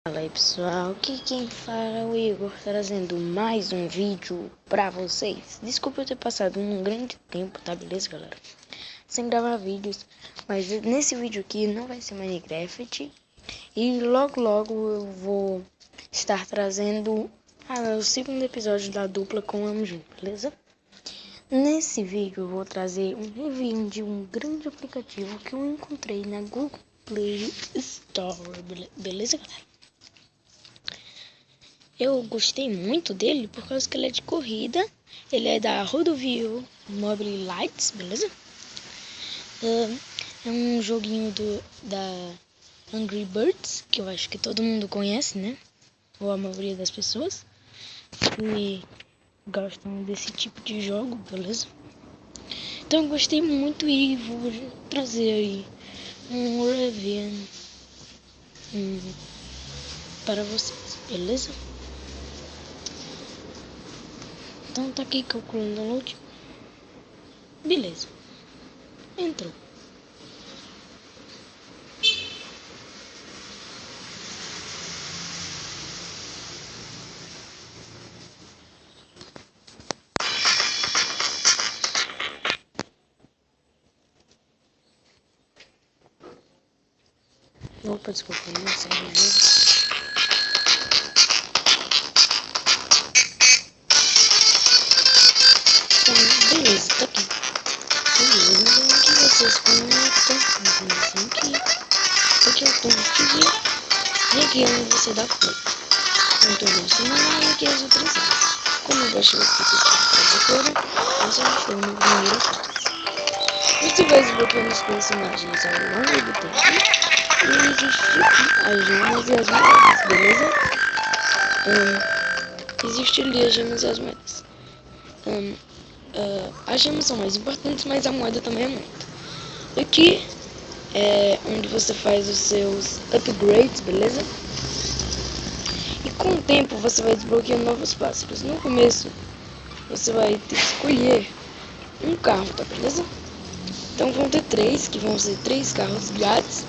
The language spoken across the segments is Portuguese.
Fala aí pessoal, aqui quem fala é o Igor, trazendo mais um vídeo pra vocês. Desculpa eu ter passado um grande tempo, tá beleza galera? Sem gravar vídeos, mas nesse vídeo aqui não vai ser Minecraft. E logo eu vou estar trazendo o segundo episódio da dupla com o Amjin, beleza? Nesse vídeo eu vou trazer um review de um grande aplicativo que eu encontrei na Google Play Store, beleza galera? Eu gostei muito dele por causa que ele é de corrida. Ele é da Rodovio Mobile Lights, beleza? É um joguinho da Angry Birds, que eu acho que todo mundo conhece, né? Ou a maioria das pessoas que gostam desse tipo de jogo, beleza? Então eu gostei muito e vou trazer aí um review para vocês, beleza? Então tá aqui calculando o download. Beleza. Entrou. Opa, desculpa, não sei o jogo. Beleza, tá aqui. Beleza, aqui vocês conectam, assim aqui. Aqui é o ponto de seguir. E aqui é onde você dá play. Então você não vai aqui as outras áreas. Como eu gosto de fazer agora, eu só estou no primeiro fase. Você vai desbloqueando os personagens ao longo do tempo. E existe aqui as gemas e as moedas, beleza? Existe ali as gemas e as moedas. As gemas são mais importantes, mas a moeda também é muito. Aqui é onde você faz os seus upgrades, beleza? E com o tempo você vai desbloqueando novos pássaros. No começo você vai ter que escolher um carro, tá beleza? Então vão ter três, que vão ser 3 carros grátis.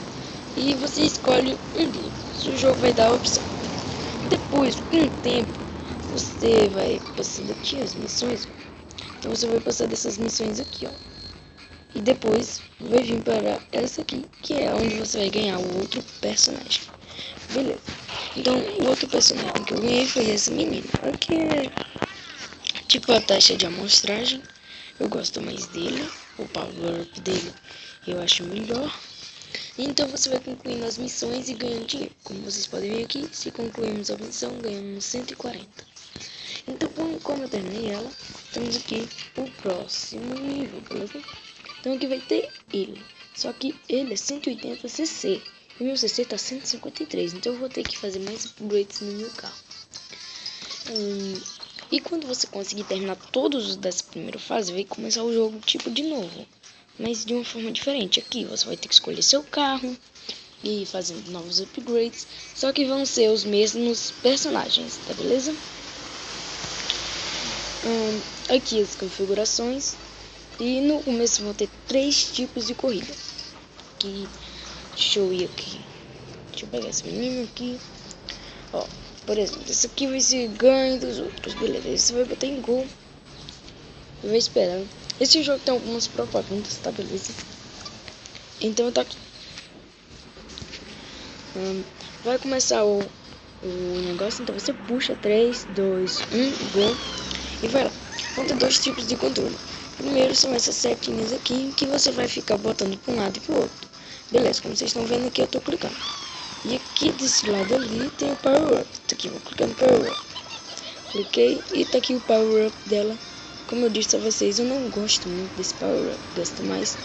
E você escolhe um deles. O jogo vai dar a opção. Depois, com o tempo, você vai passando aqui as missões. Então você vai passar dessas missões aqui, ó. E depois vai vir para essa aqui, que é onde você vai ganhar o outro personagem. Beleza. Então o outro personagem que eu ganhei foi essa menina. Aqui é tipo a taxa de amostragem. Eu gosto mais dele. O power up dele eu acho melhor. Então você vai concluindo as missões e ganhando dinheiro. Como vocês podem ver aqui, se concluímos a missão, ganhamos 140. Então como eu terminei ela, temos aqui o próximo nível, beleza? Então aqui vai ter ele. Só que ele é 180 cc. E meu cc tá 153. Então eu vou ter que fazer mais upgrades no meu carro. E quando você conseguir terminar todos os dessa primeira fase, vai começar o jogo tipo de novo. Mas de uma forma diferente. Aqui você vai ter que escolher seu carro e ir fazendo novos upgrades. Só que vão ser os mesmos personagens, tá beleza? Aqui as configurações. E no começo vão ter 3 tipos de corrida. Aqui, deixa eu ir aqui. Deixa eu pegar esse menino aqui. Ó, por exemplo, esse aqui vai ser ganho dos outros. Beleza, esse vai botar em gol. Eu vou esperar. Esse jogo tem algumas propagandas, tá beleza? Então tá aqui. Vai começar o negócio, então você puxa 3, 2, 1, gol. E vai lá. Vão ter 2 tipos de controle. Primeiro são essas setinhas aqui que você vai ficar botando para um lado e para o outro. Beleza, como vocês estão vendo aqui eu tô clicando. E aqui desse lado ali tem o power up. Tá aqui, vou clicando no power up. Cliquei e tá aqui o power up dela. Como eu disse a vocês, eu não gosto muito desse power up. Gosto mais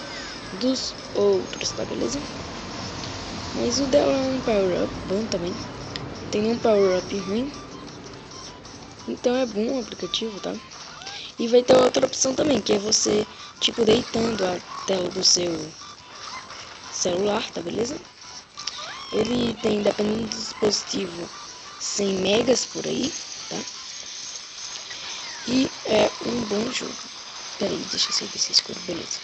dos outros, tá beleza? Mas o dela é um power up bom também. Tem um power up ruim. Então é bom o aplicativo, tá? E vai ter outra opção também, que é você, tipo, deitando a tela do seu celular, tá beleza? Ele tem, dependendo do dispositivo, 100 megas por aí, tá? E é um bom jogo. Peraí, deixa eu sair desse escuro, beleza.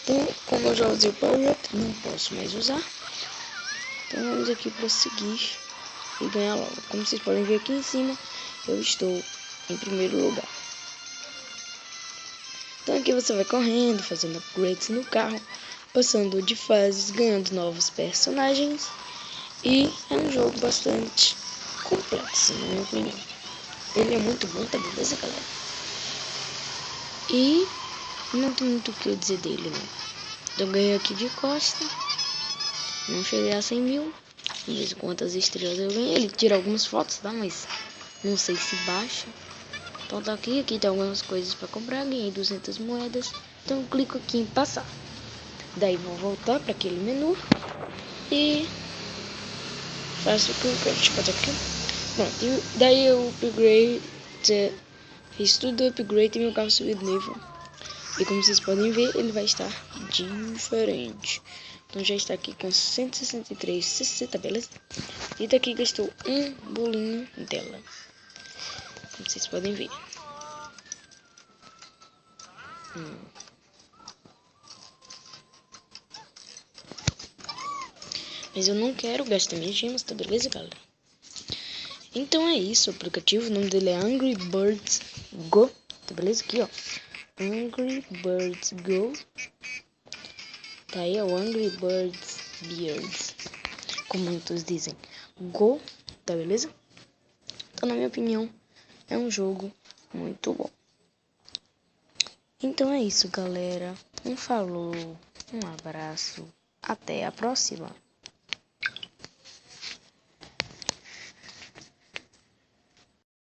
Então, como eu já usei o Power Up, não posso mais usar. Então vamos aqui para seguir. e ganhar logo. Como vocês podem ver aqui em cima, eu estou em primeiro lugar. Então aqui você vai correndo, fazendo upgrades no carro, passando de fases, ganhando novos personagens. E é um jogo bastante complexo, na minha opinião. Ele é muito bom, tá beleza, galera? E não tem muito o que eu dizer dele, não. Eu ganhei aqui de costa. Não cheguei a 100 mil. Não sei quantas estrelas eu ganhei. Ele tira algumas fotos, tá? Mas não sei se baixa. Então tá aqui. Aqui tem algumas coisas pra comprar. Ganhei 200 moedas. Então eu clico aqui em passar. Daí vou voltar para aquele menu. E faço o que eu quero. Deixa eu botar aqui. Pronto. Daí eu upgrade. Fiz tudo upgrade e meu carro subiu de nível. E como vocês podem ver, ele vai estar diferente. Então já está aqui com 163 CC, tá beleza? E daqui gastou um bolinho dela. Como vocês podem ver. Mas eu não quero gastar minhas gemas, tá beleza, galera? Então é isso, o aplicativo, o nome dele é Angry Birds Go. Tá beleza? Aqui, ó. Angry Birds Go. Tá aí, o Angry Birds Beards, como muitos dizem. Go, tá beleza? Então, na minha opinião, é um jogo muito bom. Então é isso, galera. Um falou, um abraço, até a próxima.